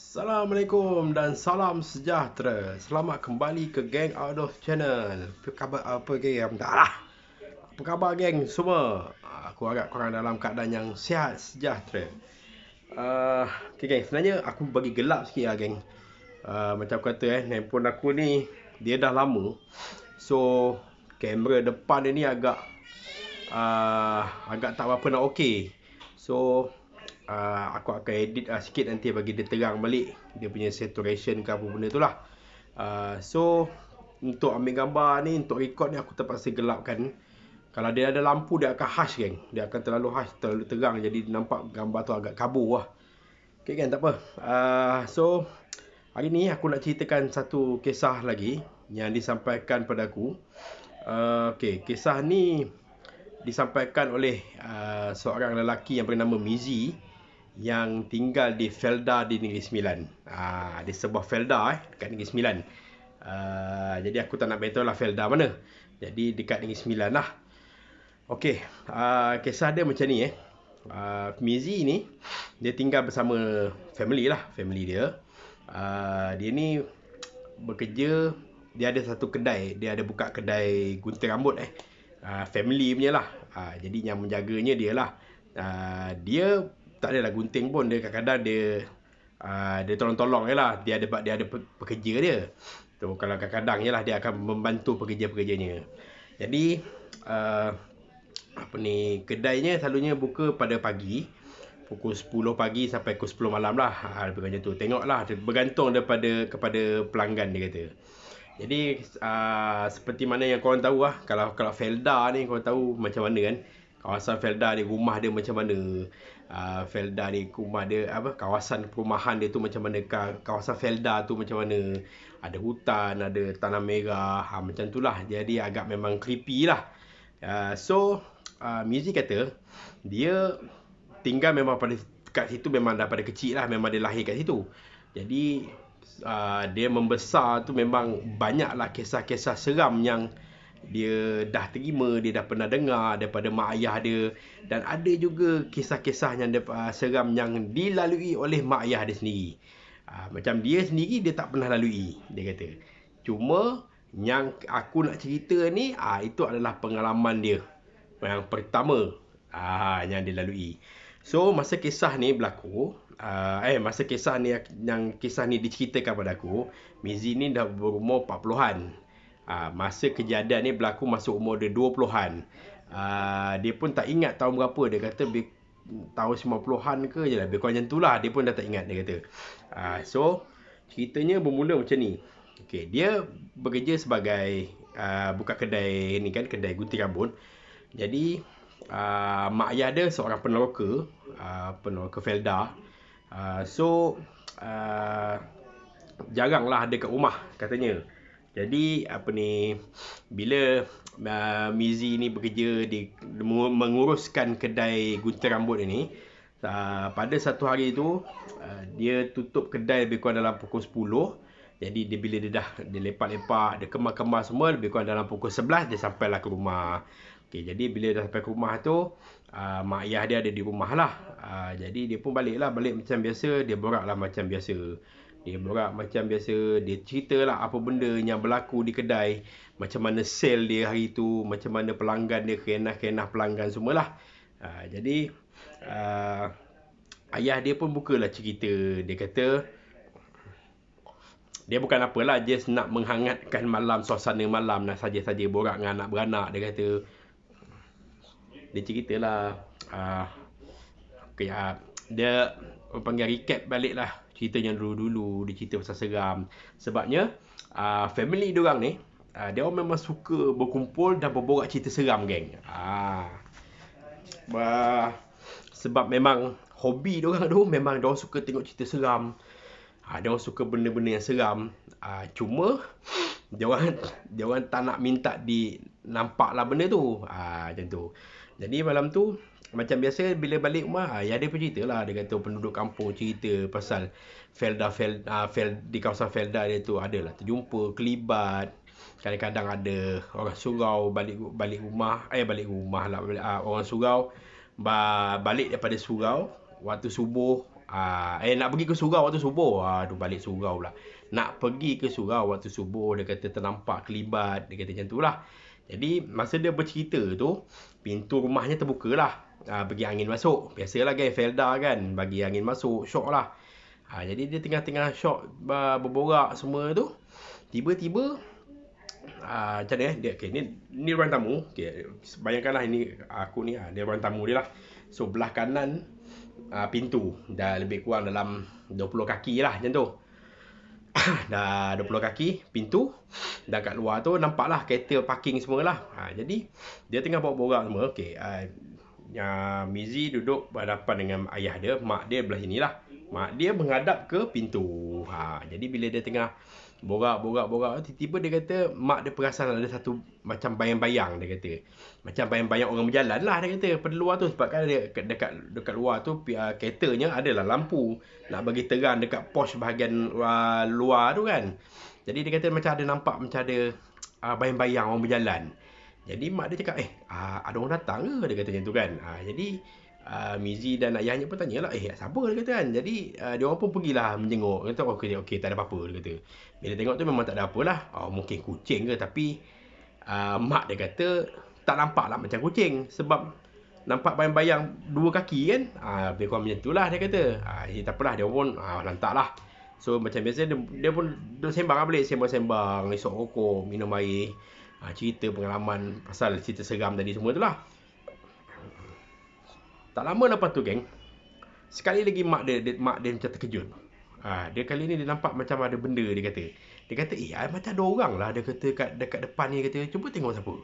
Assalamualaikum dan salam sejahtera. Selamat kembali ke Gang Out of Channel. Apa khabar geng? Tak lah. Apa khabar geng semua? Aku harap korang dalam keadaan yang sihat sejahtera. Okay geng, sebenarnya aku bagi gelap sikit lah geng. Macam aku kata handphone aku ni dia dah lama. So kamera depan dia ni agak tak berapa nak okey. So aku akan edit sikit nanti bagi dia terang balik dia punya saturation ke apa benda tu lah. So untuk ambil gambar ni, untuk record ni aku terpaksa gelapkan. Kalau dia ada lampu dia akan harsh geng. Dia akan terlalu harsh, terlalu terang, jadi nampak gambar tu agak kabur lah. Okay kan, tak apa. So hari ni aku nak ceritakan satu kisah lagi yang disampaikan pada aku. Okay, kisah ni disampaikan oleh seorang lelaki yang bernama Mizi yang tinggal di Felda di Negeri Sembilan. Di sebuah Felda dekat Negeri Sembilan. Jadi aku tak nak beritahu lah Felda mana. Jadi dekat Negeri Sembilan lah. Okey, kisah dia macam ni Mizi ni dia tinggal bersama family lah, family dia. Dia ni bekerja, dia ada satu kedai, dia ada buka kedai gunting rambut family punya lah. Jadi yang menjaganya dia lah. Dia tak adalah gunting pun, dia kadang-kadang dia tolong-tolong je lah. Dia ada pekerja dia. Tu kalau kadang-kadang je lah dia akan membantu pekerja-pekerjanya. Jadi kedainya selalunya buka pada pagi, pukul 10 pagi sampai pukul 10 malam lah. Lebih macam tu. Tengoklah, bergantung kepada pelanggan dia kata. Jadi seperti mana yang korang tahu lah, kalau Felda ni korang tahu macam mana kan. Kawasan Felda ni, rumah dia macam mana. Felda ni, rumah dia, kawasan perumahan dia tu macam mana. Kawasan Felda tu macam mana. Ada hutan, ada tanah merah, macam tu lah. Jadi agak memang creepy lah. So Mizi kata dia tinggal memang kat situ memang daripada kecil lah. Memang dia lahir kat situ. Jadi dia membesar tu memang banyaklah kisah-kisah seram yang dia dah terima, dia dah pernah dengar daripada mak ayah dia. Dan ada juga kisah-kisah yang seram yang dilalui oleh mak ayah dia sendiri. Macam dia sendiri dia tak pernah lalui, dia kata. Cuma yang aku nak cerita ni, itu adalah pengalaman dia yang pertama yang dia lalui. So masa kisah ni berlaku, masa kisah ni diceritakan pada aku, Mizi ni dah berumur 40-an. Masa kejadian ni berlaku masa umur dia 20-an. Dia pun tak ingat tahun berapa. Dia kata tahun 90-an ke je lah. Lebih kurang macam tu lah. Dia pun dah tak ingat, dia kata. So ceritanya bermula macam ni. Okay, dia bekerja sebagai buka kedai ni kan, kedai gunting rambut. Jadi mak ayah dia seorang peneroka Felda. So jaranglah ada kat rumah katanya. Jadi bila Mizi ni bekerja menguruskan kedai gunting rambut ini, pada satu hari tu dia tutup kedai lebih kurang dalam pukul 10. Jadi bila dia lepak-lepak, dia kemas-kemas semua, lebih kurang dalam pukul 11 dia sampailah ke rumah. Okay, jadi bila dah sampai ke rumah tu, mak ayah dia ada di rumah lah. Jadi dia pun balik macam biasa. Dia borak lah macam biasa. Dia cerita lah apa benda yang berlaku di kedai, macam mana sale dia hari tu, macam mana pelanggan dia, kenah-kenah pelanggan semualah. Jadi ayah dia pun bukalah cerita. Dia kata dia bukan apalah, just nak menghangatkan suasana malam, nak saja-saja borak dengan anak beranak. Dia kata, dia ceritalah dia panggil recap balik lah cerita yang dulu-dulu. Dia cerita pasal seram. Sebabnya family diorang ni, dia orang memang suka berkumpul dan berborak cerita seram geng. Sebab memang hobi diorang tu, memang diorang suka tengok cerita seram. Diorang suka benda-benda yang seram. Cuma diorang tak nak minta nampak lah benda tu. Macam tu. Jadi malam tu macam biasa bila balik rumah, ayah dia pun cerita lah. Dia kata penduduk kampung cerita pasal Felda di kawasan Felda dia tu adalah terjumpa kelibat. Kadang-kadang ada orang surau balik rumah lah. Orang surau balik daripada surau waktu subuh, Nak pergi ke surau waktu subuh. Tu balik surau pula. Nak pergi ke surau waktu subuh, dia kata ternampak kelibat, dia kata macam tu lah. Jadi masa dia bercerita tu, pintu rumahnya terbuka lah. Bagi angin masuk. Biasalah geng Felda kan, bagi angin masuk, syok lah. Jadi dia tengah-tengah syok berborak semua tu. Tiba-tiba macam mana dia, okay, ni ruang tamu. Okay, bayangkanlah ini aku ni, dia ruang tamu dia lah. So belah kanan pintu, dah lebih kurang dalam 20 kaki lah macam tu. Dah 20 kaki pintu, dan kat luar tu nampak lah kereta parking semua lah. Jadi dia tengah borak-borak semua. Okay, Mizi duduk berhadapan dengan ayah dia, mak dia belah sini lah. Mak dia menghadap ke pintu. Jadi bila dia tengah borak, tiba-tiba dia kata mak dia perasan ada satu macam bayang-bayang, dia kata. Macam bayang-bayang orang berjalan lah, dia kata, pada luar tu. Sebab kan dia dekat luar tu keretanya adalah lampu nak bagi terang dekat pos bahagian luar tu kan. Jadi dia kata macam ada nampak macam ada bayang-bayang orang berjalan. Jadi mak dia cakap, ada orang datang ke? Dia kata macam tu kan. Jadi Mizi dan ayahnya pun tanyalah, siapa, dia kata kan. Jadi dia orang pun pergilah menjenguk. Dia kata okey, tak ada apa-apa, dia kata. Bila tengok tu memang tak ada apa lah. Mungkin kucing ke, tapi mak dia kata tak nampak lah macam kucing, sebab nampak bayang-bayang dua kaki kan. Lebih kurang macam tu lah, dia kata. Tak apalah, dia pun lantak lah. So macam biasa dia pun duduk sembang lah balik. Sembang-sembang, isap rokok, minum air, cerita pengalaman pasal cerita seram tadi semua tu lah. Tak lama lepas tu geng, sekali lagi mak dia macam terkejut. Dia kali ni dia nampak macam ada benda, dia kata. Dia kata macam ada orang lah, dia kata dekat depan ni, kata cuba tengok siapa.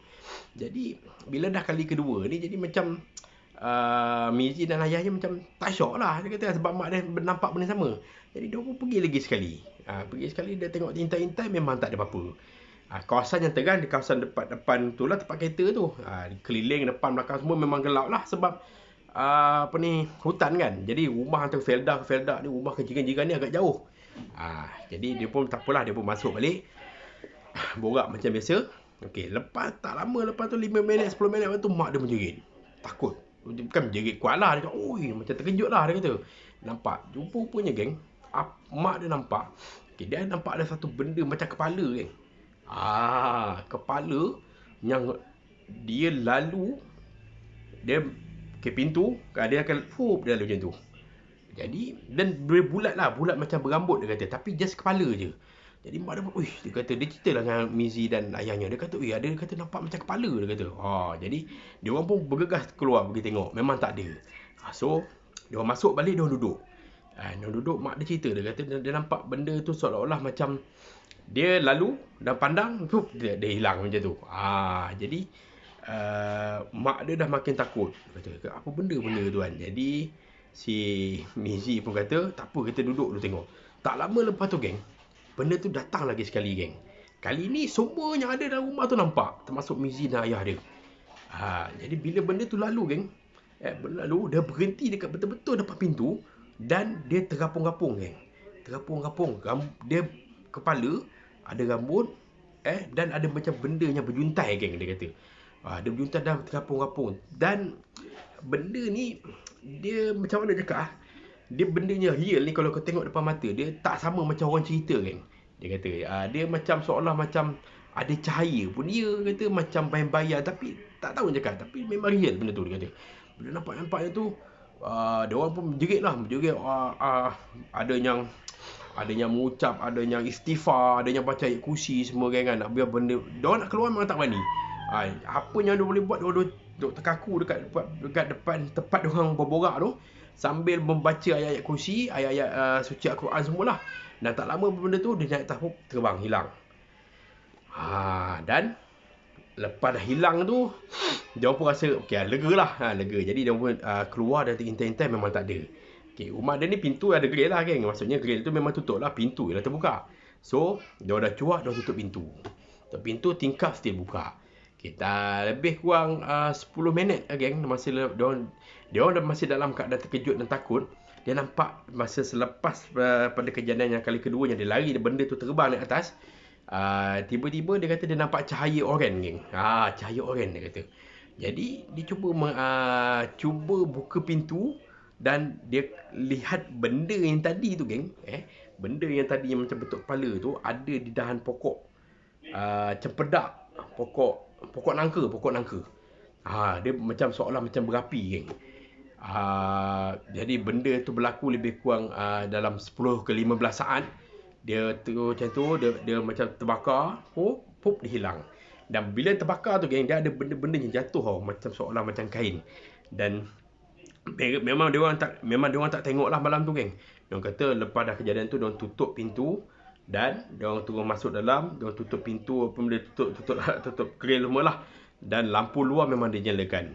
Jadi bila dah kali kedua ni, jadi macam Mizi dan ayahnya macam tak syok lah, dia kata, sebab mak dia nampak benda sama. Jadi dia pun pergi lagi sekali. Pergi sekali, dia tengok intai-intai, memang tak ada apa-apa. Kawasan yang terang di kawasan depan tu lah, tempat kereta tu. Keliling depan belakang semua memang gelap lah, sebab hutan kan. Jadi rumah antara Felda ke Felda ni, rumah jiran-jiran ni agak jauh. Jadi dia pun tak apalah, dia pun masuk balik, borak macam biasa. Okey, tak lama lepas tu 5 minit 10 minit lepas tu mak dia menjerit. Takut. Bukan menjerit kuat lah, dia kata, macam terkejut lah, dia kata. Nampak, rupanya geng, mak dia nampak, dia nampak ada satu benda macam kepala geng. Kepala yang dia lalu, dia ke pintu, dia akan dia lalu macam tu. Jadi, dan bulat lah, bulat macam berambut, dia kata, tapi just kepala je. Jadi mak dia pun, dia kata, dia cerita lah dengan Mizi dan ayahnya. Dia kata, ada, dia kata nampak macam kepala, dia kata. Jadi dia orang pun bergegas keluar pergi tengok, memang tak ada. So dia orang masuk balik, dia orang duduk. Dia duduk, mak dia cerita, dia kata dia nampak benda tu seolah-olah macam dia lalu dan pandang, dia hilang macam tu. Jadi mak dia dah makin takut. Kata, apa benda-benda tu kan. Jadi si Mizi pun kata, tak apa, kita duduk dulu tengok. Tak lama lepas tu geng, benda tu datang lagi sekali geng. Kali ni semua yang ada dalam rumah tu nampak, termasuk Mizi dan ayah dia. Jadi bila benda tu lalu geng, lalu dia berhenti dekat betul-betul depan pintu, dan dia terapung-rapung geng. Terapung-rapung. Dia kepala, ada rambut, dan ada macam benda yang berjuntai geng, dia kata. Dia berjuntai dah terapung-rapung. Dan benda ni, dia macam mana cakap, dia bendanya real ni, kalau kau tengok depan mata dia, tak sama macam orang cerita kan. Dia kata dia macam seolah macam ada cahaya pun, dia kata macam bayang-bayang, tapi tak tahu cakap, tapi memang real benda tu, dia kata. Bila nampak-nampaknya tu, dia orang pun menjerit lah, ada yang mengucap, ada yang istighfar, ada yang baca ayat kursi semua kan. Nak biar benda, dia orang nak keluar memang tak berani. Apa yang dia boleh buat, dia duduk terkaku dekat depan tempat dia orang berborak tu, sambil membaca ayat-ayat kursi, ayat-ayat suci Al-Quran semualah. Dan tak lama benda tu, dia naik tahap terbang, hilang. Dan lepas dah hilang tu, dia pun rasa lega lah, lega. Jadi dia pun keluar dan intai-intai, memang tak ada. Rumah dia ni pintu ada grill lah geng. Maksudnya grill tu memang tutup lah, pintu je lah terbuka. So dia dah cuak, dia tutup pintu. Tutup pintu, tingkap still buka. Kita lebih kurang 10 minit geng, masa dia orang masih dalam keadaan terkejut dan takut. Dia nampak masa selepas pada kejadian yang kali kedua, yang dia lari, benda tu terbang naik atas, tiba-tiba dia kata dia nampak cahaya oren geng. Cahaya oren, dia kata. Jadi dia cuba buka pintu, Dan dia lihat benda yang tadi tu geng, benda yang tadi yang macam bentuk kepala tu ada di dahan pokok cempedak, pokok nangka. Dia macam seolah macam berapi geng. Jadi benda tu berlaku lebih kurang dalam 10 ke 15 saat. Dia tu macam tu, dia macam terbakar, pop dia hilang. Dan bila terbakar tu geng, dia ada benda-benda yang jatuh tau, macam seolah macam kain. Dan memang dia orang tak tengok lah malam tu geng. Dia orang kata lepas dah kejadian tu, dia orang tutup pintu dan dia orang turun masuk dalam, dia orang tutup pintu apa benda, tutup grill semua lah. Dan lampu luar memang dinyalakan.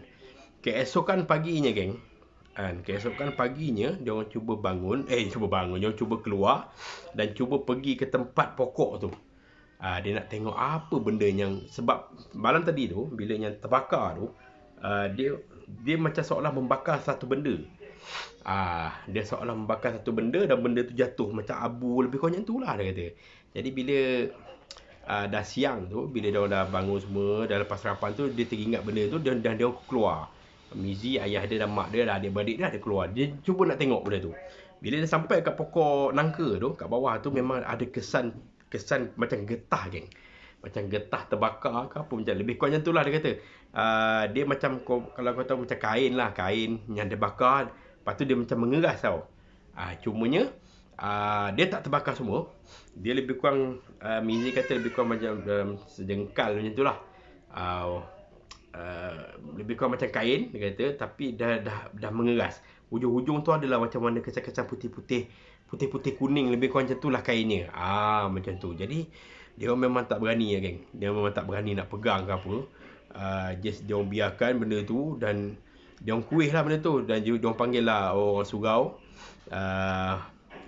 Keesokan paginya geng, keesokan paginya dia orang cuba bangun, dia orang cuba keluar dan cuba pergi ke tempat pokok tu. Dia nak tengok apa benda yang, sebab malam tadi tu bila yang terbakar tu, dia macam seolah membakar satu benda. Dia seolah membakar satu benda dan benda tu jatuh macam abu, lebih kurang macam tu lah dia kata. Jadi bila dah siang tu, bila dia orang dah bangun semua, dah lepas sarapan tu, dia teringat benda tu dan dia orang keluar. Mizi, ayah dia dan mak dia dah, adik-beradik dia ada keluar. Dia cuba nak tengok benda tu. Bila dia sampai kat pokok nangka tu, kat bawah tu memang ada kesan macam getah geng. Macam getah terbakar ke apa, macam lebih kurang macam tu lah dia kata. Dia macam, kalau kau tahu macam kain lah, kain yang dia bakar, lepas tu dia macam mengeras tau. Cumanya dia tak terbakar semua. Dia lebih kurang, Mizi kata lebih kurang macam sejengkal macam tu lah. Lebih kurang macam kain dia kata, tapi dah mengeras. Hujung-hujung tu adalah macam warna kesan-kesan putih-putih kuning, lebih kurang macam tu lah kainnya. Macam tu. Jadi dia orang memang tak berani geng. Dia memang tak berani nak pegang ke apa. Just dia orang biarkan benda tu dan dia orang kuih lah benda tu, dan dia orang panggil lah orang surau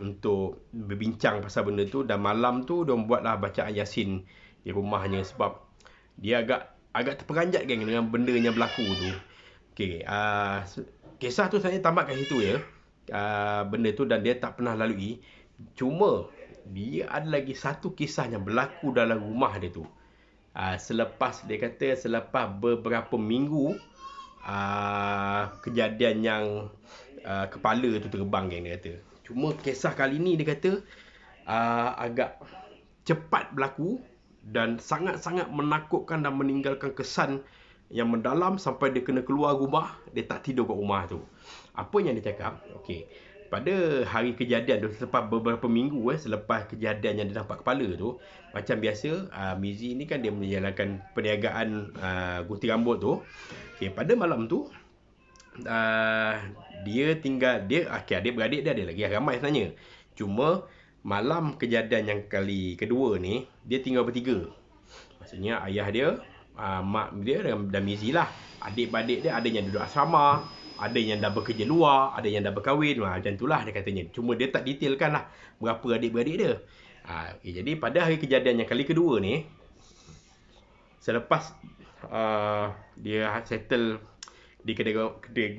untuk berbincang pasal benda tu. Dan malam tu dia orang buat lah bacaan Yasin di rumahnya, sebab dia agak terperanjat geng dengan benda yang berlaku tu. Okay, kisah tu saya tamat kat situ ya. Benda tu, dan dia tak pernah lalui. Cuma dia ada lagi satu kisah yang berlaku dalam rumah dia tu. Selepas beberapa minggu kejadian yang kepala tu terbang geng, dia kata. Cuma kisah kali ni dia kata agak cepat berlaku dan sangat-sangat menakutkan dan meninggalkan kesan yang mendalam sampai dia kena keluar rumah, dia tak tidur kat rumah tu. Apa yang dia cakap? Okey, pada hari kejadian tu, selepas beberapa minggu selepas kejadian yang dia nampak kepala tu, macam biasa Mizi ni kan dia menjalankan perniagaan gunting rambut tu. Okey, pada malam tu dia tinggal, adik-beradik dia ada lagi ramai sebenarnya. Cuma malam kejadian yang kali kedua ni, dia tinggal bertiga. Maksudnya ayah dia, mak dia dan Mizi lah. Adik-beradik dia ada yang duduk asrama, ada yang dah bekerja luar, ada yang dah berkahwin, macam tu lah dia katanya. Cuma dia tak detailkan lah berapa adik-beradik dia. Jadi pada hari kejadian yang kali kedua ni, selepas dia settle di kedai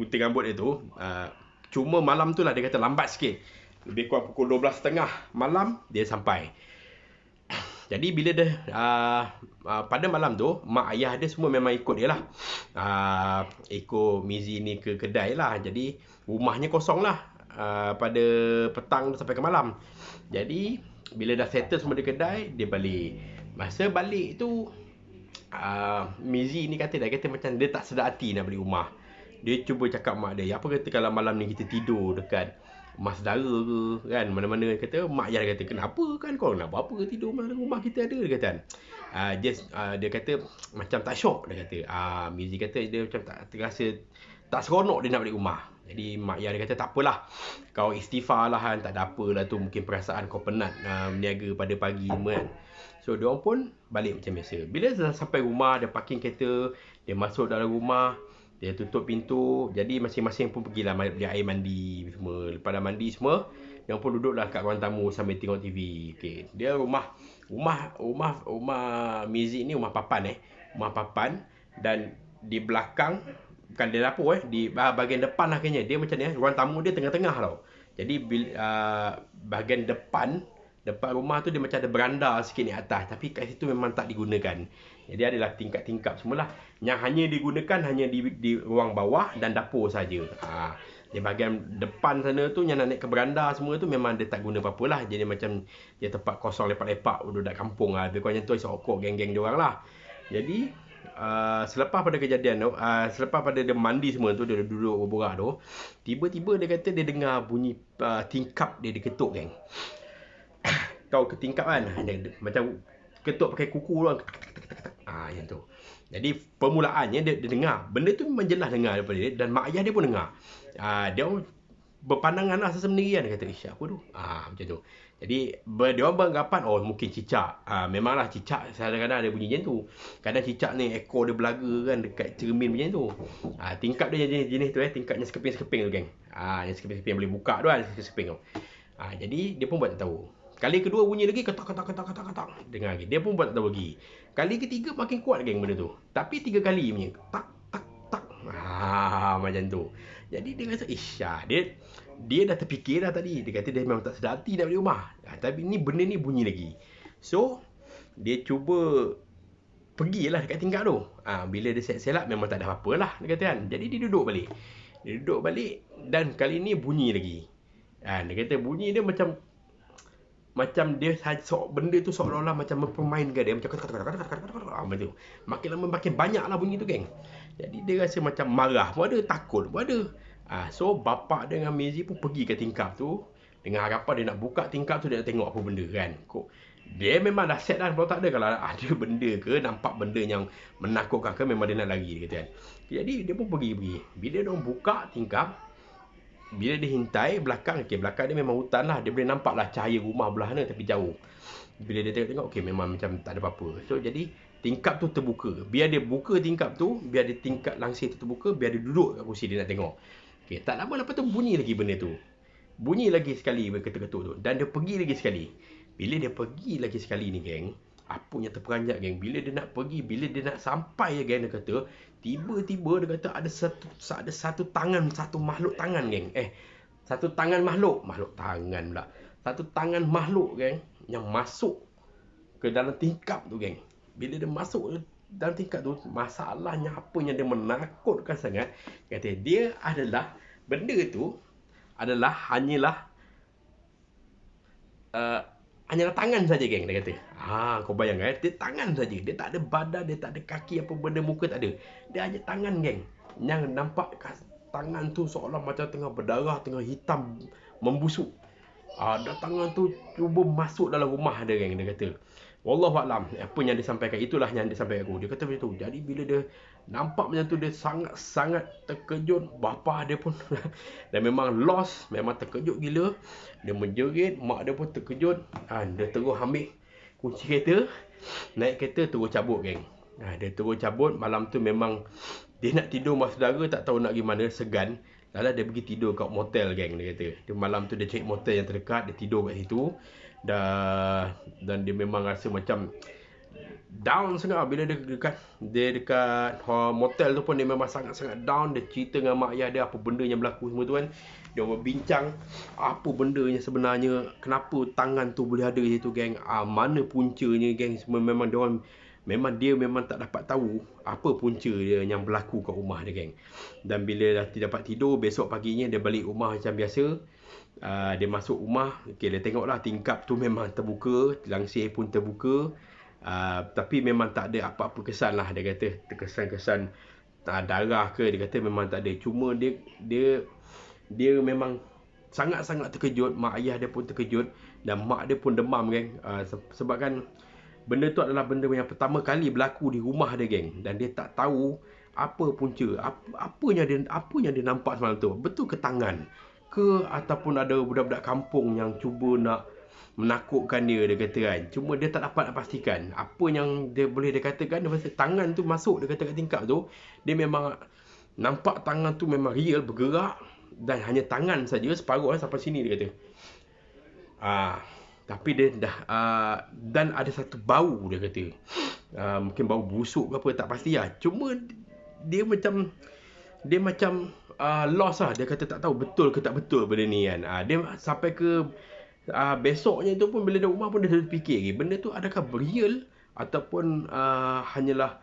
gunting rambut dia tu, cuma malam tu lah dia kata lambat sikit. Lebih kurang pukul 12.30 malam dia sampai. Jadi bila dia pada malam tu, mak ayah dia semua memang ikut dia lah. Ikut Mizi ni ke kedai lah. Jadi rumahnya kosong lah pada petang sampai ke malam. Jadi bila dah settle semua di kedai, dia balik. Masa balik tu, Mizi ni kata macam dia tak sedar hati nak balik rumah. Dia cuba cakap mak dia, apa kata kalau malam ni kita tidur dekat rumah saudara ke kan, mana-mana. Kata mak ayah dia kata, kenapa kan kau nak apa tidur mana rumah kita ada, dia kata kan. Dia kata macam tak syok, dia kata. Mizi kata dia macam tak terasa, tak seronok dia nak balik rumah. Jadi mak ayah dia kata tak apalah, kau istighfar lah kan, tak ada apalah tu, mungkin perasaan kau penat berniaga pada pagi semua kan. So diorang pun balik macam biasa. Bila dah sampai rumah, dia parking kereta, dia masuk dalam rumah, dia tutup pintu. Jadi masing-masing pun pergilah beli air mandi semua. Lepas dah mandi semua, dia pun duduklah kat ruang tamu sambil tengok TV. Okey, dia rumah Mizi ni rumah papan rumah papan, dan di belakang, bukan di dapur di bahagian depan lah kayaknya. Dia macam ni ruang tamu dia tengah-tengah tau. Jadi bahagian depan rumah tu dia macam ada beranda sikit ni atas, tapi kat situ memang tak digunakan. Jadi adalah tingkap-tingkap semualah. Yang hanya digunakan hanya di ruang bawah dan dapur saja. Di bahagian depan sana tu yang nak naik ke beranda semua tu memang dia tak guna apa-apa lah. Jadi macam dia tempat kosong lepak-lepak budak kampung lah. Lebih kurang macam tu sokok geng-geng diorang lah. Jadi selepas pada kejadian tu, selepas pada dia mandi semua tu, dia duduk berborak tu, tiba-tiba dia kata dia dengar bunyi tingkap dia diketuk geng. Kau ke tingkap kan, dia, macam ketuk pakai kuku tu, yang tu. Jadi permulaannya dia dengar benda tu memang jelas dengar daripada dia, dan mak ayah dia pun dengar. Dia berpandangan lah sendiri kan, dia kata apa tu, macam tu. Jadi dia orang beranggapan mungkin cicak. Memanglah cicak kadang-kadang ada bunyi macam tu. Kadang cicak ni ekor dia belaga kan dekat cermin macam tu. Tingkap dia jenis tu tingkapnya sekeping-sekeping tu geng. Yang sekeping-sekeping boleh buka tu kan, sekeping tu. Jadi dia pun buat tak tahu. Kali kedua bunyi lagi ketak. Dengar lagi. Dia pun buat tak tahu lagi. Kali ketiga makin kuat geng benda tu. Tapi 3 kali bunyi tak. Macam tu. Jadi dia rasa dia dah terfikir dah tadi. Dia kata dia memang tak sedar hati nak balik rumah. Tapi ni benda ni bunyi lagi. So dia cuba pergilah dekat tingkap tu. Bila dia selak memang tak ada apa-apa lah, dia kata kan. Jadi dia duduk balik. Dan kali ni bunyi lagi. Dia kata bunyi dia macam dia benda tu seolah-olah macam mempermainkan dia, macam macam tu. Makin lama makin banyak lah bunyi tu geng. Jadi dia rasa macam marah pun ada, takut pun ada. So bapak dia dengan Mizi pun pergi ke tingkap tu dengan harapan dia nak buka tingkap tu, dia nak tengok apa benda kan. Dia memang dah set dah, kalau tak ada, kalau ada benda ke, nampak benda yang menakutkan ke, memang dia nak lari, dia kata kan. Jadi dia pun pergi. Bila dia buka tingkap, bila dia hintai belakang dia memang hutan lah. Dia boleh nampak lah cahaya rumah belah sana tapi jauh. Bila dia tengok memang macam tak ada apa-apa. So jadi tingkap tu terbuka. Biar dia buka tingkap tu, biar dia tingkap langsir tu terbuka, biar dia duduk kat kursi dia nak tengok. Tak lama lepas tu bunyi lagi benda tu. Bunyi lagi sekali ketuk-ketuk tu. Dan dia pergi lagi sekali. Bila dia pergi lagi sekali ni geng, apa yang terperanjat geng, bila dia nak pergi, bila dia nak sampai geng, dia kata tiba-tiba dia kata ada satu tangan, satu makhluk tangan geng. Satu tangan makhluk tangan pula. Satu tangan makhluk geng yang masuk ke dalam tingkap tu geng. Bila dia masuk dalam tingkap tu, masalahnya apa yang dia menakutkan sangat, kata dia adalah benda tu adalah hanyalah tangan saja geng, dia kata. Kau bayangkan dia tangan saja. Dia tak ada badan, dia tak ada kaki, apa benda muka tak ada. Dia hanya tangan geng. Yang nampak tangan tu seolah macam tengah berdarah, tengah hitam membusuk. Dan tangan tu cuba masuk dalam rumah dia geng, dia kata. Wallahualam, apa yang dia sampaikan itulah yang dia sampaikan aku. Dia kata macam tu. Jadi bila dia nampak macam tu, dia sangat terkejut. Bapa dia pun dan memang lost, memang terkejut gila. Dia menjerit, mak dia pun terkejut. Dia terus ambil kunci kereta, naik kereta terus cabut geng. Dia terus cabut. Malam tu memang dia nak tidur sama saudara, tak tahu nak pergi mana, segan. Lalu dia pergi tidur kat motel geng, dia kata. Dia malam tu dia cari motel yang terdekat, dia tidur kat situ. Dan dia memang rasa macam down sangat bila dia dekat motel tu pun. Dia memang sangat-sangat down. Dia cerita dengan mak ayah dia apa benda yang berlaku semua tu kan. Dia berbincang apa benda yang sebenarnya, kenapa tangan tu boleh ada di situ geng, mana puncanya geng. Semua memang dia memang tak dapat tahu apa punca dia yang berlaku kat rumah dia geng. Dan bila dah tidak dapat tidur, besok paginya dia balik rumah macam biasa. Dia masuk rumah, dia tengoklah tingkap tu memang terbuka, langsir pun terbuka. Tapi memang tak ada apa-apa kesan lah, dia kata. Terkesan-kesan darah ke, dia kata memang tak ada. Cuma dia memang sangat-sangat terkejut. Mak ayah dia pun terkejut. Dan mak dia pun demam geng. Sebabkan benda tu adalah benda yang pertama kali berlaku di rumah dia geng. Dan dia tak tahu apa punca, apa yang dia nampak semalam tu. Betul ke tangan ke, ataupun ada budak-budak kampung yang cuba nak menakutkan dia kata kan. Cuma dia tak dapat nak pastikan. Apa yang dia boleh katakan, dia rasa tangan tu masuk, dia kata kat tingkap tu, dia memang nampak tangan tu memang real bergerak. Dan hanya tangan saja, separuh sampai sini, dia kata. Tapi dia dah dan ada satu bau, dia kata. Mungkin bau busuk ke apa, tak pasti lah. Cuma dia macam lost lah. Dia kata tak tahu betul ke tak betul benda ni kan. Dia sampai ke besoknya tu pun, bila dia rumah pun dia terfikir lagi, benda tu adakah real ataupun hanyalah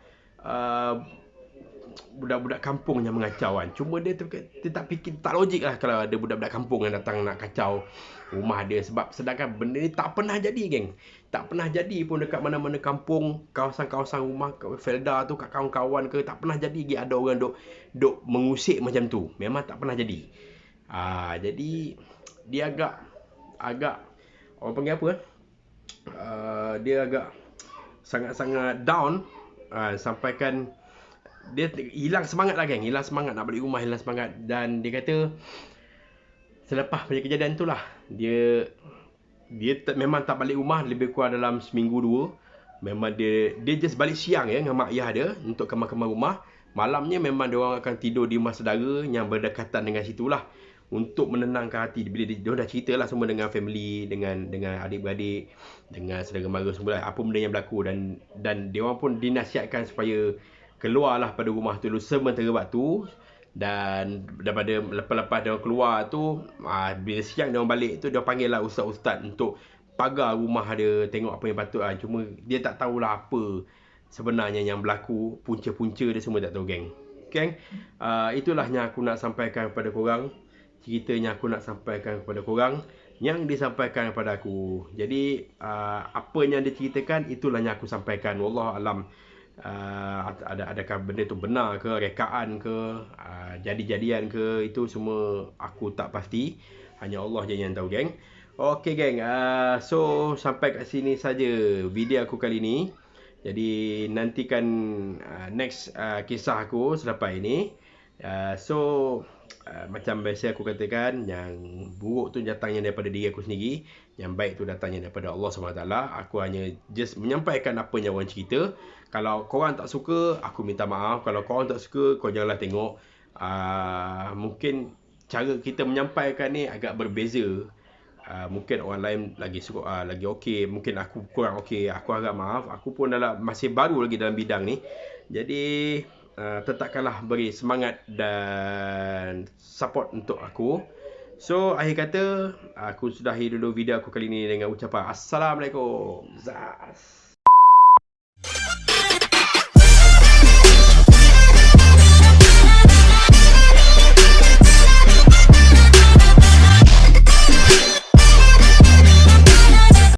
budak-budak kampung yang mengacau kan. Cuma dia tak fikir, tak logik lah kalau ada budak-budak kampung yang datang nak kacau rumah dia. Sebab sedangkan benda ni tak pernah jadi, geng. Tak pernah jadi pun dekat mana-mana kampung, kawasan-kawasan rumah Felda tu, kat kawan-kawan ke, tak pernah jadi lagi ada orang duk mengusik macam tu. Memang tak pernah jadi. Jadi dia agak orang panggil apa? Dia agak sangat-sangat down, sampaikan dia hilang semangat lah, geng. Hilang semangat nak balik rumah, hilang semangat. Dan dia kata selepas pada kejadian tu lah, dia memang tak balik rumah lebih kurang dalam seminggu dua. Memang dia just balik siang dengan mak ayah dia untuk kemar-kemar rumah. Malamnya memang dia orang akan tidur di rumah saudara yang berdekatan dengan situ lah, untuk menenangkan hati. Bila dia dah cerita lah semua dengan family, dengan adik-beradik, dengan saudara mara semua lah, apa benda yang berlaku. Dan dia orang pun dinasihatkan supaya keluarlah pada rumah tu sementara waktu. Dan daripada lepas dia keluar tu, bila siang dia orang balik tu, dia panggil lah ustaz-ustaz untuk pagar rumah dia, tengok apa yang patut. Cuma dia tak tahulah apa sebenarnya yang berlaku, punca-punca dia semua tak tahu, geng. Okay? Itulah yang aku nak sampaikan kepada korang. Ceritanya aku nak sampaikan kepada korang, yang disampaikan kepada aku. Jadi apa yang dia ceritakan, itulah yang aku sampaikan. Wallahualam. Adakah benda tu benar ke, rekaan ke, jadi-jadian ke, itu semua aku tak pasti. Hanya Allah je yang tahu, geng. Okay, geng. So sampai kat sini saja video aku kali ni. Jadi nantikan next kisah aku selepas ini. Macam biasa aku katakan, yang buruk tu datangnya daripada diri aku sendiri, yang baik tu datangnya daripada Allah SWT. Aku hanya just menyampaikan apa yang orang cerita. Kalau korang tak suka, aku minta maaf. Kalau korang tak suka, kau janganlah tengok. Mungkin cara kita menyampaikan ni agak berbeza. Mungkin orang lain lagi suka, lagi okey. Mungkin aku kurang okey. Aku harap maaf. Aku pun masih baru lagi dalam bidang ni. Jadi tetapkanlah beri semangat dan support untuk aku. So akhir kata, aku sudahi dulu video aku kali ni dengan ucapan Assalamualaikum. Zas.